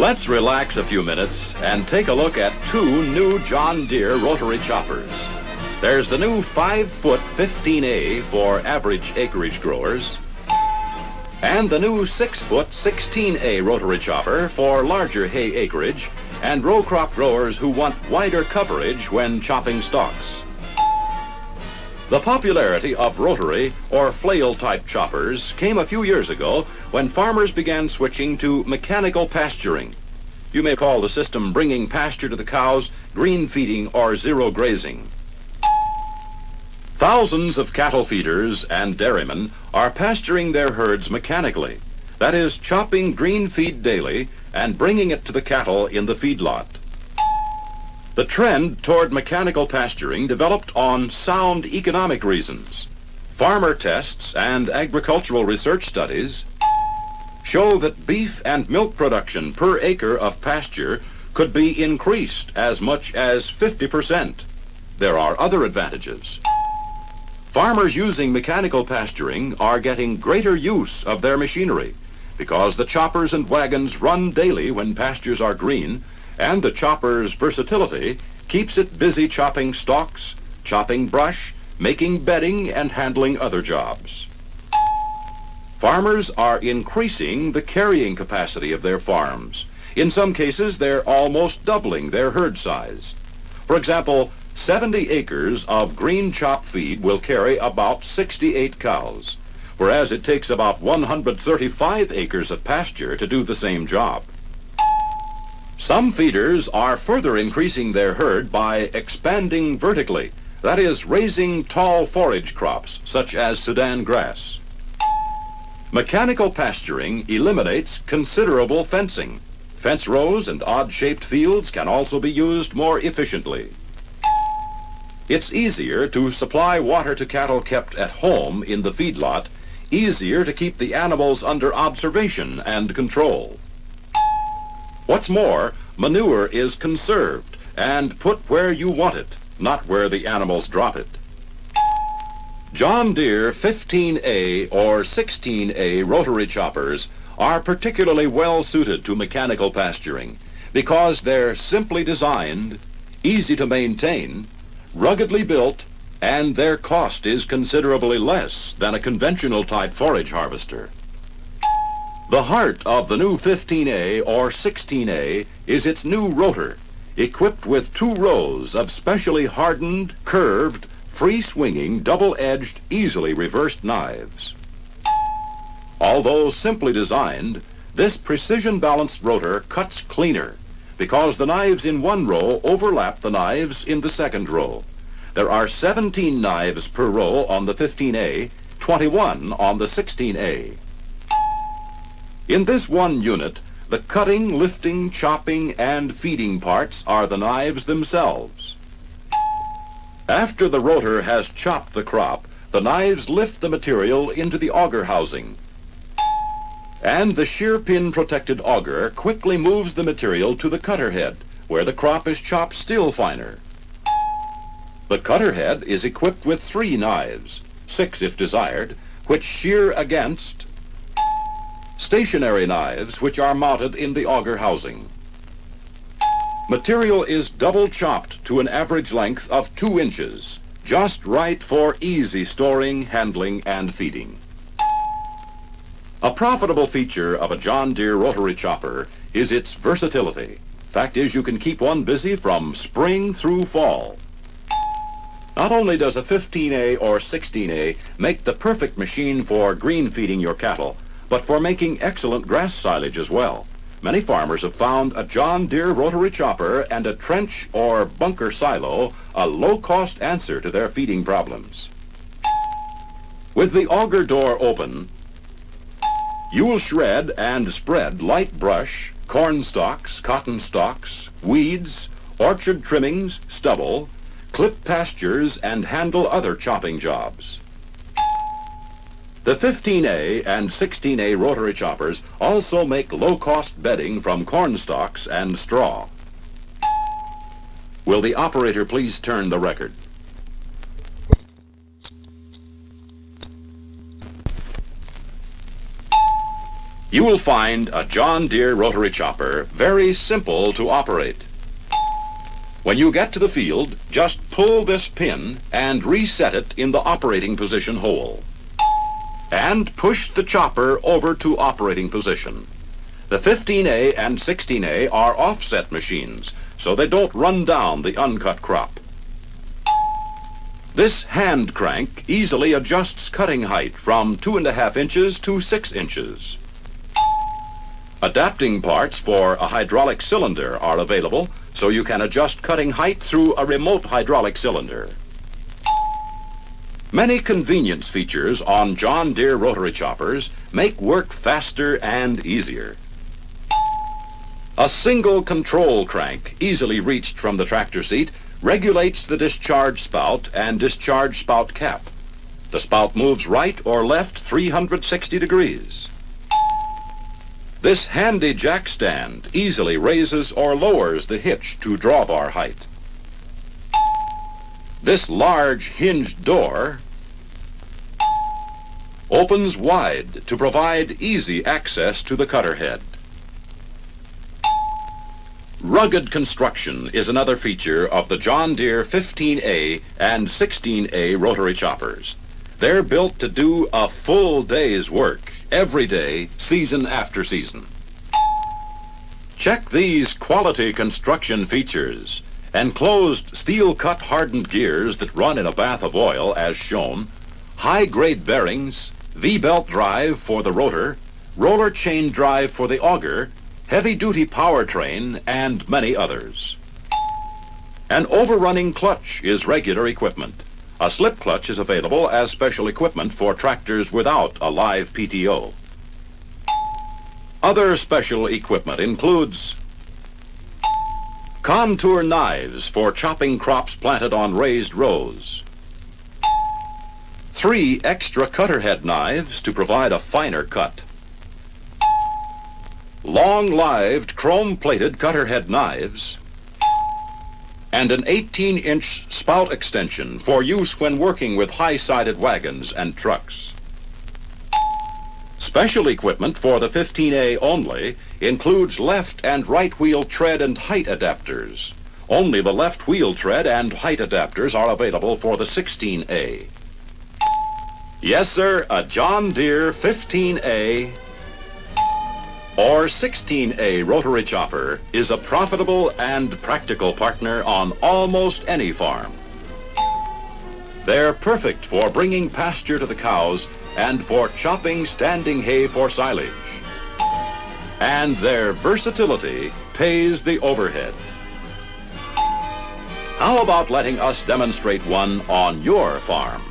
Let's relax a few minutes and take a look at two new John Deere rotary choppers. There's the new 5-foot 15A for average acreage growers, and the new 6-foot 16A rotary chopper for larger hay acreage and row crop growers who want wider coverage when chopping stalks. The popularity of rotary or flail-type choppers came a few years ago when farmers began switching to mechanical pasturing. You may call the system bringing pasture to the cows, green feeding, or zero grazing. Thousands of cattle feeders and dairymen are pasturing their herds mechanically. That is, chopping green feed daily and bringing it to the cattle in the feedlot. The trend toward mechanical pasturing developed on sound economic reasons. Farmer tests and agricultural research studies show that beef and milk production per acre of pasture could be increased as much as 50%. There are other advantages. Farmers using mechanical pasturing are getting greater use of their machinery because the choppers and wagons run daily when pastures are green, and the chopper's versatility keeps it busy chopping stalks, chopping brush, making bedding, and handling other jobs. Farmers are increasing the carrying capacity of their farms. In some cases, they're almost doubling their herd size. For example, 70 acres of green chop feed will carry about 68 cows, whereas it takes about 135 acres of pasture to do the same job. Some feeders are further increasing their herd by expanding vertically, that is, raising tall forage crops such as Sudan grass. Mechanical pasturing eliminates considerable fencing. Fence rows and odd-shaped fields can also be used more efficiently. It's easier to supply water to cattle kept at home in the feedlot, easier to keep the animals under observation and control. What's more, manure is conserved and put where you want it, not where the animals drop it. John Deere 15A or 16A rotary choppers are particularly well suited to mechanical pasturing because they're simply designed, easy to maintain, ruggedly built, and their cost is considerably less than a conventional type forage harvester. The heart of the new 15A or 16A is its new rotor, equipped with 2 rows of specially hardened, curved, free-swinging, double-edged, easily reversed knives. Although simply designed, this precision-balanced rotor cuts cleaner because the knives in one row overlap the knives in the second row. There are 17 knives per row on the 15A, 21 on the 16A. In this one unit, the cutting, lifting, chopping, and feeding parts are the knives themselves. After the rotor has chopped the crop, the knives lift the material into the auger housing, and the shear pin protected auger quickly moves the material to the cutter head, where the crop is chopped still finer. The cutter head is equipped with 3 knives, 6 if desired, which shear against stationary knives which are mounted in the auger housing. Material is double chopped to an average length of 2 inches, just right for easy storing, handling, and feeding. A profitable feature of a John Deere rotary chopper is its versatility. Fact is, you can keep one busy from spring through fall. Not only does a 15A or 16A make the perfect machine for green feeding your cattle, but for making excellent grass silage as well. Many farmers have found a John Deere rotary chopper and a trench or bunker silo a low-cost answer to their feeding problems. With the auger door open, you will shred and spread light brush, corn stalks, cotton stalks, weeds, orchard trimmings, stubble, clip pastures, and handle other chopping jobs. The 15A and 16A rotary choppers also make low-cost bedding from corn stalks and straw. Will the operator please turn the record? You will find a John Deere rotary chopper very simple to operate. When you get to the field, just pull this pin and reset it in the operating position hole. And push the chopper over to operating position. The 15A and 16A are offset machines, so they don't run down the uncut crop. This hand crank easily adjusts cutting height from 2.5 inches to 6 inches. Adapting parts for a hydraulic cylinder are available, so you can adjust cutting height through a remote hydraulic cylinder. Many convenience features on John Deere rotary choppers make work faster and easier. A single control crank, easily reached from the tractor seat, regulates the discharge spout and discharge spout cap. The spout moves right or left 360 degrees. This handy jack stand easily raises or lowers the hitch to drawbar height. This large hinged door opens wide to provide easy access to the cutter head. Rugged construction is another feature of the John Deere 15A and 16A rotary choppers. They're built to do a full day's work every day, season after season. Check these quality construction features: enclosed steel-cut hardened gears that run in a bath of oil as shown, high-grade bearings, V-belt drive for the rotor, roller chain drive for the auger, heavy-duty powertrain, and many others. An overrunning clutch is regular equipment. A slip clutch is available as special equipment for tractors without a live PTO. Other special equipment includes contour knives for chopping crops planted on raised rows, 3 extra cutter head knives to provide a finer cut, long-lived chrome-plated cutter head knives, and an 18-inch spout extension for use when working with high-sided wagons and trucks. Special equipment for the 15A only includes left and right wheel tread and height adapters. Only the left wheel tread and height adapters are available for the 16A. Yes, sir, a John Deere 15A or 16A rotary chopper is a profitable and practical partner on almost any farm. They're perfect for bringing pasture to the cows and for chopping standing hay for silage. And their versatility pays the overhead. How about letting us demonstrate one on your farm?